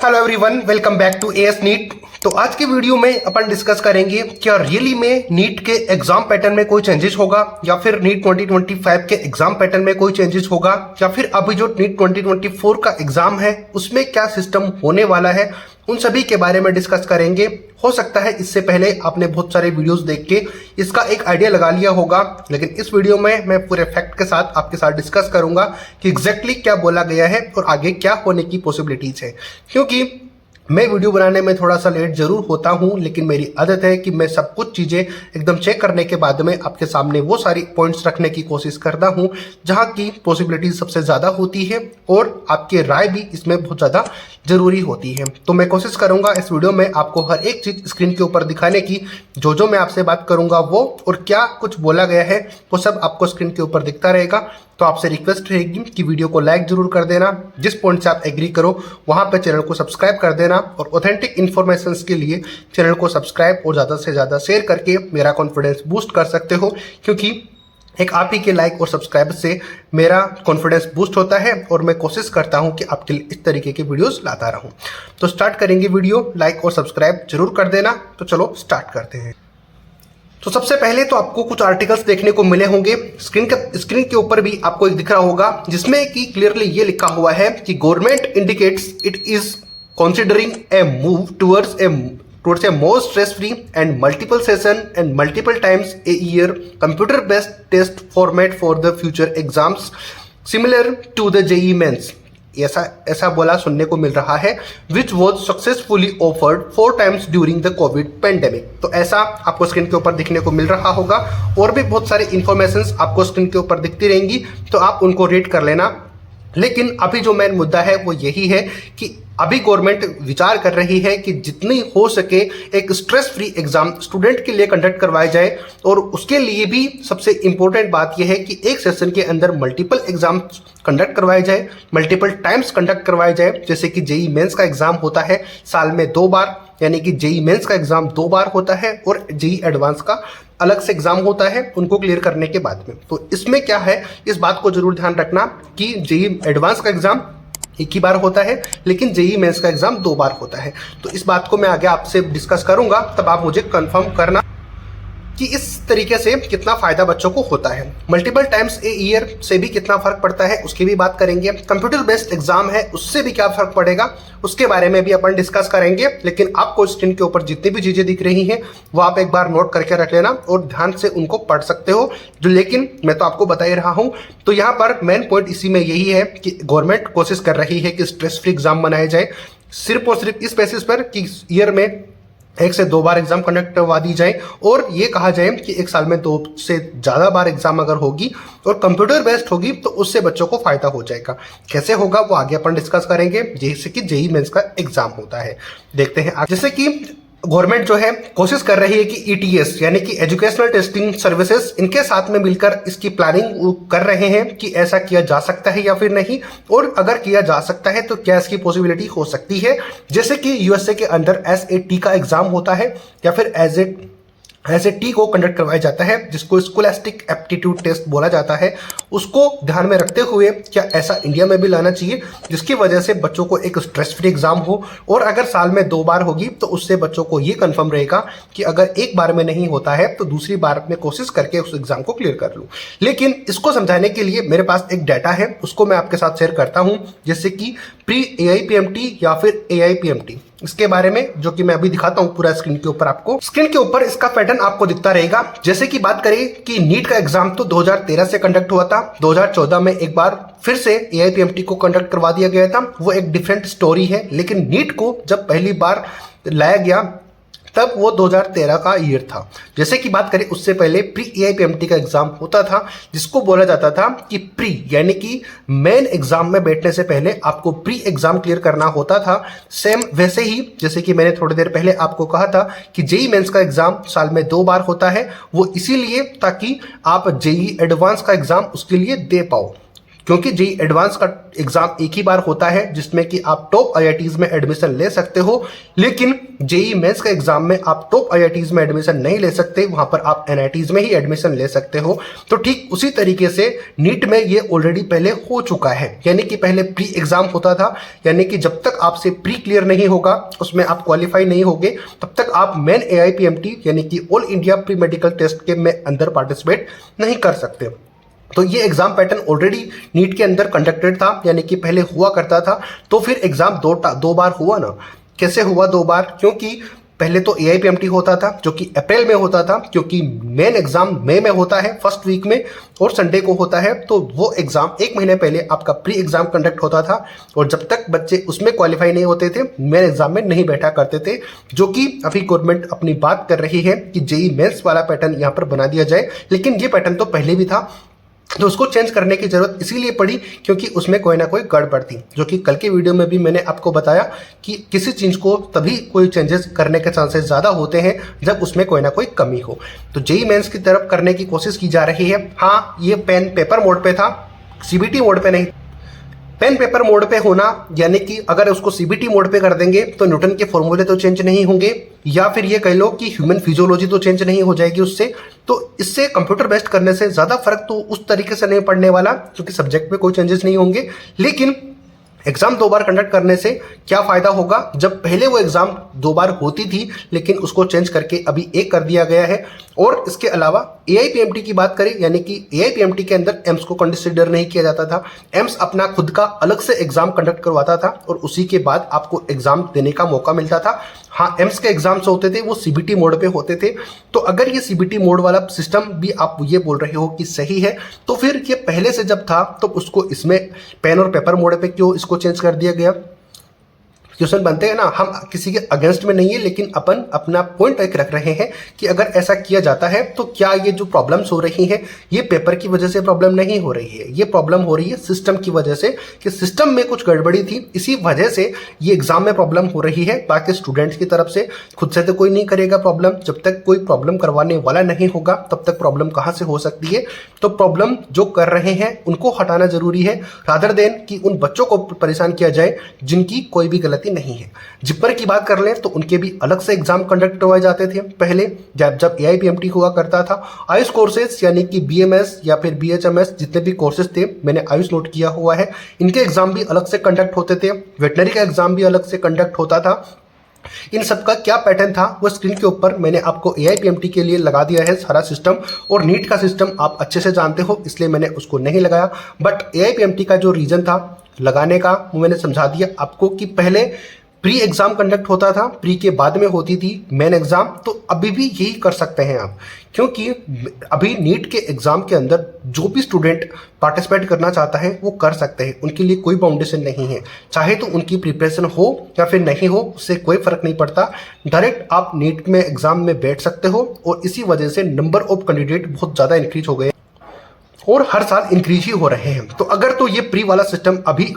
Hello everyone, welcome back to AS NEET. तो आज की वीडियो में अपन डिस्कस करेंगे क्या रियली में नीट के एग्जाम पैटर्न में कोई चेंजेस होगा या फिर नीट 2025 के एग्जाम पैटर्न में कोई चेंजेस होगा या फिर अभी जो नीट 2024 का एग्जाम है उसमें क्या सिस्टम होने वाला है, उन सभी के बारे में डिस्कस करेंगे। हो सकता है इससे पहले आपने बहुत सारे वीडियोस देख के इसका एक आइडिया लगा लिया होगा, लेकिन इस वीडियो में मैं पूरे फैक्ट के साथ आपके साथ डिस्कस करूंगा कि एग्जैक्टली क्या बोला गया है और आगे क्या होने की पॉसिबिलिटीज है। क्योंकि मैं वीडियो बनाने में थोड़ा सा लेट जरूर होता हूं, लेकिन मेरी आदत है कि मैं सब कुछ चीज़ें एकदम चेक करने के बाद में आपके सामने वो सारी पॉइंट्स रखने की कोशिश करता हूं जहां की पॉसिबिलिटी सबसे ज़्यादा होती है और आपकी राय भी इसमें बहुत ज़्यादा जरूरी होती है। तो मैं कोशिश करूंगा इस वीडियो में आपको हर एक चीज़ स्क्रीन के ऊपर दिखाने की। जो मैं आपसे बात करूंगा वो और क्या कुछ बोला गया है वो सब आपको स्क्रीन के ऊपर दिखता रहेगा। तो आपसे रिक्वेस्ट रहेगी कि वीडियो को लाइक जरूर कर देना, जिस पॉइंट से आप एग्री करो वहां पे चैनल को सब्सक्राइब कर देना और ऑथेंटिक इन्फॉर्मेशन के लिए चैनल को सब्सक्राइब और ज़्यादा से ज़्यादा शेयर करके मेरा कॉन्फिडेंस बूस्ट कर सकते हो, क्योंकि एक आप ही के लाइक और सब्सक्राइब से मेरा कॉन्फिडेंस बूस्ट होता है और मैं कोशिश करता हूं कि आपके लिए इस तरीके के वीडियोस लाता रहूं। तो स्टार्ट करेंगे वीडियो, लाइक और सब्सक्राइब जरूर कर देना। तो चलो स्टार्ट करते हैं। तो सबसे पहले तो आपको कुछ आर्टिकल्स देखने को मिले होंगे, स्क्रीन के ऊपर भी आपको एक दिख रहा होगा जिसमें कि क्लियरली ये लिखा हुआ है कि government indicates it is considering a move towards a more stress-free and multiple session and multiple times a year computer-based test format for the future exams similar to the JEE Mains। ऐसा बोला सुनने को मिल रहा है, which was successfully offered 4 times during the COVID pandemic। तो ऐसा आपको screen के ऊपर दिखने को मिल रहा होगा और भी बहुत सारी इंफॉर्मेशंस आपको स्क्रीन के ऊपर दिखती रहेंगी, तो आप उनको रीड कर लेना। लेकिन अभी जो मेन मुद्दा है वो यही है कि अभी गवर्नमेंट विचार कर रही है कि जितनी हो सके एक स्ट्रेस फ्री एग्जाम स्टूडेंट के लिए कंडक्ट करवाया जाए, और उसके लिए भी सबसे इंपॉर्टेंट बात यह है कि एक सेशन के अंदर मल्टीपल एग्जाम कंडक्ट करवाए जाए, मल्टीपल टाइम्स कंडक्ट करवाए जाए। जैसे कि जेई मेंस का एग्जाम होता है साल में 2 बार, यानी कि जेई मेंस का एग्जाम 2 बार होता है और जेई एडवांस का अलग से एग्जाम होता है उनको क्लियर करने के बाद में। तो इसमें क्या है, इस बात को जरूर ध्यान रखना कि जेई एडवांस का एग्जाम 1 ही बार होता है, लेकिन जेई मेंस का एग्जाम 2 बार होता है। तो इस बात को मैं आगे आपसे डिस्कस करूंगा, तब आप मुझे कंफर्म करना कि इस तरीके से कितना फायदा बच्चों को होता है। मल्टीपल टाइम्स ए ईयर से भी कितना फर्क पड़ता है उसकी भी बात करेंगे। कंप्यूटर बेस्ड एग्जाम है उससे भी क्या फर्क पड़ेगा उसके बारे में भी अपन डिस्कस करेंगे। लेकिन आपको स्क्रीन के ऊपर जितनी भी चीजें दिख रही हैं वो आप एक बार नोट करके रख लेना और ध्यान से उनको पढ़ सकते हो, जो लेकिन मैं तो आपको बता ही रहा हूं। तो यहाँ पर मेन पॉइंट इसी में यही है कि गवर्नमेंट कोशिश कर रही है कि स्ट्रेस फ्री एग्जाम बनाए जाए, सिर्फ और सिर्फ इस बेसिस पर कि ईयर में 1 से 2 बार एग्जाम कंडक्ट करवा दी जाए, और ये कहा जाए कि एक साल में 2 से ज़्यादा बार एग्जाम अगर होगी और कंप्यूटर बेस्ड होगी तो उससे बच्चों को फायदा हो जाएगा। कैसे होगा वो आगे अपन डिस्कस करेंगे, जैसे कि जेई मेंस का एग्जाम होता है। देखते हैं जैसे कि गवर्नमेंट जो है कोशिश कर रही है कि ईटीएस यानी कि एजुकेशनल टेस्टिंग सर्विसेज इनके साथ में मिलकर इसकी प्लानिंग कर रहे हैं कि ऐसा किया जा सकता है या फिर नहीं, और अगर किया जा सकता है तो क्या इसकी पॉसिबिलिटी हो सकती है। जैसे कि यूएसए के अंदर SAT का एग्जाम होता है या फिर SAT को कंडक्ट करवाया जाता है, जिसको स्कॉलास्टिक एप्टीट्यूड टेस्ट बोला जाता है। उसको ध्यान में रखते हुए क्या ऐसा इंडिया में भी लाना चाहिए जिसकी वजह से बच्चों को एक स्ट्रेस फ्री एग्जाम हो, और अगर साल में 2 बार होगी तो उससे बच्चों को ये कंफर्म रहेगा कि अगर एक बार में नहीं होता है तो दूसरी बार में कोशिश करके उस एग्जाम को क्लियर कर लूँ। लेकिन इसको समझाने के लिए मेरे पास एक डाटा है, उसको मैं आपके साथ शेयर करता हूँ, जैसे कि प्री AIPMT या फिर AIPMT, इसके बारे में जो कि मैं अभी दिखाता हूं पूरा स्क्रीन के ऊपर। आपको स्क्रीन के ऊपर इसका पैटर्न आपको दिखता रहेगा। जैसे कि बात करें कि नीट का एग्जाम तो 2013 से कंडक्ट हुआ था, 2014 में एक बार फिर से AIPMT को कंडक्ट करवा दिया गया था, वो एक डिफरेंट स्टोरी है। लेकिन नीट को जब पहली बार लाया गया तब वो 2013 का ईयर था। जैसे कि बात करें उससे पहले प्री AIPMT का एग्जाम होता था, जिसको बोला जाता था कि प्री यानी कि मेन एग्जाम में बैठने से पहले आपको प्री एग्जाम क्लियर करना होता था। सेम वैसे ही जैसे कि मैंने थोड़ी देर पहले आपको कहा था कि जेई मेंस का एग्जाम साल में 2 बार होता है, वो इसीलिए ताकि आप जेई एडवांस का एग्जाम उसके लिए दे पाओ। क्योंकि जेईई एडवांस का एग्जाम एक ही बार होता है जिसमें कि आप टॉप आईआईटीज में एडमिशन ले सकते हो, लेकिन जेईई मेंस का एग्जाम में आप टॉप आईआईटीज में एडमिशन नहीं ले सकते, वहां पर आप एनआईटीज में ही एडमिशन ले सकते हो। तो ठीक उसी तरीके से नीट में ये ऑलरेडी पहले हो चुका है, यानी कि पहले प्री एग्जाम होता था, यानी कि जब तक आपसे प्री क्लियर नहीं होगा, उसमें आप क्वालिफाई नहीं होगे, तब तक आप मेन एआईपीएमटी यानी कि all India pre medical test के में अंदर पार्टिसिपेट नहीं कर सकते। तो ये एग्जाम पैटर्न ऑलरेडी नीट के अंदर कंडक्टेड था, यानी कि पहले हुआ करता था। तो फिर एग्जाम दो बार हुआ ना। कैसे हुआ दो बार? क्योंकि पहले तो एआईपीएमटी होता था जो कि अप्रैल में होता था, क्योंकि मेन एग्जाम मई में होता है फर्स्ट वीक में और संडे को होता है। तो वो एग्जाम एक महीने पहले आपका प्री एग्जाम कंडक्ट होता था और जब तक बच्चे उसमें क्वालिफाई नहीं होते थे मेन एग्जाम में नहीं बैठा करते थे, जो कि अभी गवर्नमेंट अपनी बात कर रही है कि जेईई मेंस वाला पैटर्न यहाँ पर बना दिया जाए। लेकिन ये पैटर्न तो पहले भी था, तो उसको चेंज करने की जरूरत इसीलिए पड़ी क्योंकि उसमें कोई ना कोई गड़बड़ थी, जो कि कल के वीडियो में भी मैंने आपको बताया कि किसी चीज़ को तभी कोई चेंजेस करने के चांसेस ज़्यादा होते हैं जब उसमें कोई ना कोई कमी हो। तो जेईई मेंस की तरफ करने की कोशिश की जा रही है। हाँ, ये पेन पेपर मोड पे था, सीबीटी मोड पे नहीं। पेन पेपर मोड पे होना यानी कि अगर उसको सीबीटी मोड पे कर देंगे तो न्यूटन के फॉर्मूले तो चेंज नहीं होंगे, या फिर ये कह लो कि ह्यूमन फिजियोलॉजी तो चेंज नहीं हो जाएगी उससे। तो इससे कंप्यूटर बेस्ड करने से ज़्यादा फर्क तो उस तरीके से नहीं पड़ने वाला, क्योंकि सब्जेक्ट में कोई चेंजेस नहीं होंगे। लेकिन एग्जाम दो बार कंडक्ट करने से क्या फायदा होगा? जब पहले वो एग्जाम दो बार होती थी लेकिन उसको चेंज करके अभी एक कर दिया गया है। और इसके अलावा एआईपीएमटी की बात करें, यानी कि एआईपीएमटी के अंदर एम्स को कंसिडर नहीं किया जाता था। एम्स अपना खुद का अलग से एग्जाम कंडक्ट करवाता था और उसी के बाद आपको एग्जाम देने का मौका मिलता था। हाँ, एम्स के एग्जाम्स होते थे वो सीबीटी मोड पे होते थे। तो अगर ये सीबीटी मोड वाला सिस्टम भी आप ये बोल रहे हो कि सही है, तो फिर ये पहले से जब था तो उसको इसमें पेन और पेपर मोड पे क्यों इसको चेंज कर दिया गया? क्वेश्चन बनते हैं ना, हम किसी के अगेंस्ट में नहीं है, लेकिन अपन अपना पॉइंट एक रख रहे हैं कि अगर ऐसा किया जाता है तो क्या ये जो प्रॉब्लम्स हो रही हैं ये पेपर की वजह से प्रॉब्लम नहीं हो रही है, ये प्रॉब्लम हो रही है सिस्टम की वजह से, कि सिस्टम में कुछ गड़बड़ी थी, इसी वजह से ये एग्जाम में प्रॉब्लम हो रही है। बाकी स्टूडेंट्स की तरफ से खुद से तो कोई नहीं करेगा प्रॉब्लम, जब तक कोई प्रॉब्लम करवाने वाला नहीं होगा तब तक प्रॉब्लम कहाँ से हो सकती है? तो प्रॉब्लम जो कर रहे हैं उनको हटाना जरूरी है, रादर देन कि उन बच्चों को परेशान किया जाए जिनकी कोई भी गलती नहीं है। जिप्पर की बात कर लें तो उनके भी अलग से एग्जाम कंडक्ट करवाए जाते थे पहले, जब एआईपीएमटी हुआ करता था। आयुष कोर्सेज यानी कि बीएमएस या फिर बीएचएमएस जितने भी कोर्सेज थे, मैंने आयुष नोट किया हुआ है, इनके एग्जाम भी अलग से कंडक्ट होते थे। वेटनरी का एग्जाम भी अलग से कंडक्ट होता था। इन सब का क्या पैटर्न था वो स्क्रीन के ऊपर मैंने आपको एआईपीएमटी के लिए लगा दिया है सारा सिस्टम, और नीट का सिस्टम आप अच्छे से जानते हो इसलिए मैंने उसको नहीं लगाया। बट एआईपीएमटी का जो रीजन था लगाने का वो मैंने समझा दिया आपको कि पहले प्री एग्जाम कंडक्ट होता था, प्री के बाद में होती थी मेन एग्जाम। तो अभी भी यही कर सकते हैं आप, क्योंकि अभी नीट के एग्जाम के अंदर जो भी स्टूडेंट पार्टिसिपेट करना चाहता है वो कर सकते हैं, उनके लिए कोई बाउंडेशन नहीं है। चाहे तो उनकी प्रिपरेशन हो या फिर नहीं हो, उससे कोई फर्क नहीं पड़ता, डायरेक्ट आप नीट में एग्जाम में बैठ सकते हो। और इसी वजह से नंबर ऑफ कैंडिडेट बहुत ज़्यादा इंक्रीज हो गए और हर साल इंक्रीज ही हो रहे हैं। तो अगर तो ये प्री वाला सिस्टम अभी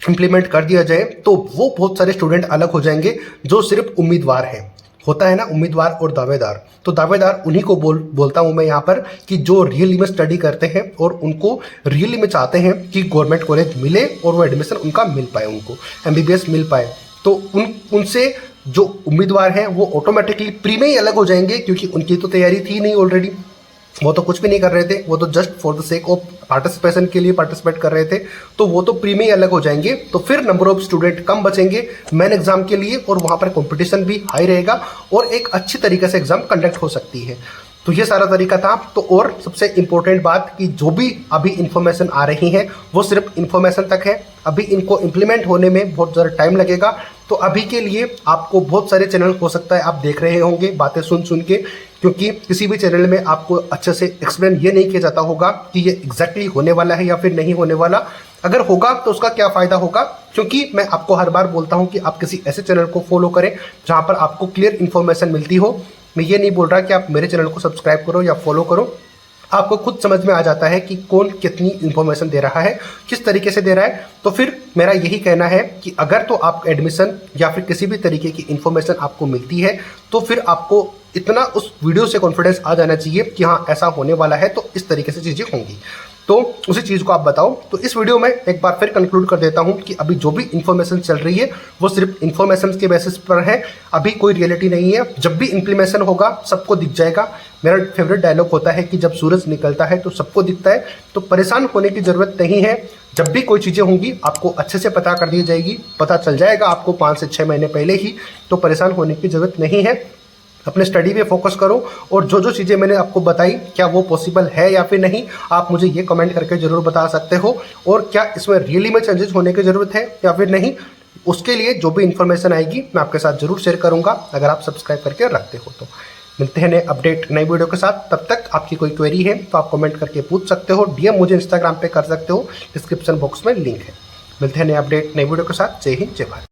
इम्प्लीमेंट कर दिया जाए तो वो बहुत सारे स्टूडेंट अलग हो जाएंगे जो सिर्फ उम्मीदवार हैं। होता है ना उम्मीदवार और दावेदार, तो दावेदार उन्हीं को बोलता हूं मैं यहाँ पर कि जो रियली में स्टडी करते हैं और उनको रियली में चाहते हैं कि गवर्नमेंट कॉलेज मिले और वो एडमिशन उनका मिल पाए, उनको एमबीबीएस मिल पाए। तो उनसे जो उम्मीदवार हैं वो ऑटोमेटिकली प्री में ही अलग हो जाएंगे, क्योंकि उनकी तो तैयारी थी नहीं ऑलरेडी, वो तो कुछ भी नहीं कर रहे थे, वो तो just for the sake of participation के लिए पार्टिसिपेट कर रहे थे। तो वो तो प्री में ही अलग हो जाएंगे। तो फिर नंबर ऑफ स्टूडेंट कम बचेंगे मेन एग्जाम के लिए और वहाँ पर कंपटीशन भी हाई रहेगा और एक अच्छी तरीके से एग्जाम कंडक्ट हो सकती है। तो ये सारा तरीका था। तो और सबसे इम्पोर्टेंट बात कि जो भी अभी इन्फॉर्मेशन आ रही है वो सिर्फ इन्फॉर्मेशन तक है, अभी इनको इम्प्लीमेंट होने में बहुत ज़्यादा टाइम लगेगा। तो अभी के लिए आपको बहुत सारे चैनल हो सकता है आप देख रहे होंगे बातें सुन के, क्योंकि किसी भी चैनल में आपको अच्छे से एक्सप्लेन ये नहीं किया जाता होगा कि ये एग्जैक्टली होने वाला है या फिर नहीं होने वाला। अगर होगा तो उसका क्या फ़ायदा होगा, क्योंकि मैं आपको हर बार बोलता हूँ कि आप किसी ऐसे चैनल को फॉलो करें जहाँ पर आपको क्लियर इन्फॉर्मेशन मिलती हो। मैं ये नहीं बोल रहा कि आप मेरे चैनल को सब्सक्राइब करो या फॉलो करो, आपको खुद समझ में आ जाता है कि कौन कितनी इन्फॉर्मेशन दे रहा है, किस तरीके से दे रहा है। तो फिर मेरा यही कहना है कि अगर तो आप एडमिशन या फिर किसी भी तरीके की इन्फॉर्मेशन आपको मिलती है तो फिर आपको इतना उस वीडियो से कॉन्फिडेंस आ जाना चाहिए कि हाँ ऐसा होने वाला है तो इस तरीके से चीज़ें होंगी। तो उसी चीज़ को आप बताओ। तो इस वीडियो में एक बार फिर कंक्लूड कर देता हूं कि अभी जो भी इन्फॉर्मेशन चल रही है वो सिर्फ इन्फॉर्मेशन के बेसिस पर है, अभी कोई रियलिटी नहीं है। जब भी इम्प्लीमेशन होगा सबको दिख जाएगा। मेरा फेवरेट डायलॉग होता है कि जब सूरज निकलता है तो सबको दिखता है, तो परेशान होने की ज़रूरत नहीं है। जब भी कोई चीज़ें होंगी आपको अच्छे से पता कर दी जाएगी, पता चल जाएगा आपको 5 से 6 महीने पहले ही, तो परेशान होने की ज़रूरत नहीं है। अपने स्टडी पे फोकस करो और जो जो चीज़ें मैंने आपको बताई क्या वो पॉसिबल है या फिर नहीं, आप मुझे ये कमेंट करके ज़रूर बता सकते हो। और क्या इसमें रियली में चेंजेस होने की ज़रूरत है या फिर नहीं, उसके लिए जो भी इन्फॉर्मेशन आएगी मैं आपके साथ ज़रूर शेयर करूँगा, अगर आप सब्सक्राइब करके रखते हो तो। मिलते हैं नए अपडेट नई वीडियो के साथ। तब तक आपकी कोई क्वेरी है तो आप कमेंट करके पूछ सकते हो, डीएम मुझे इंस्टाग्राम पे कर सकते हो, डिस्क्रिप्शन बॉक्स में लिंक है। मिलते हैं नए अपडेट नई वीडियो के साथ। जय हिंद, जय भारत।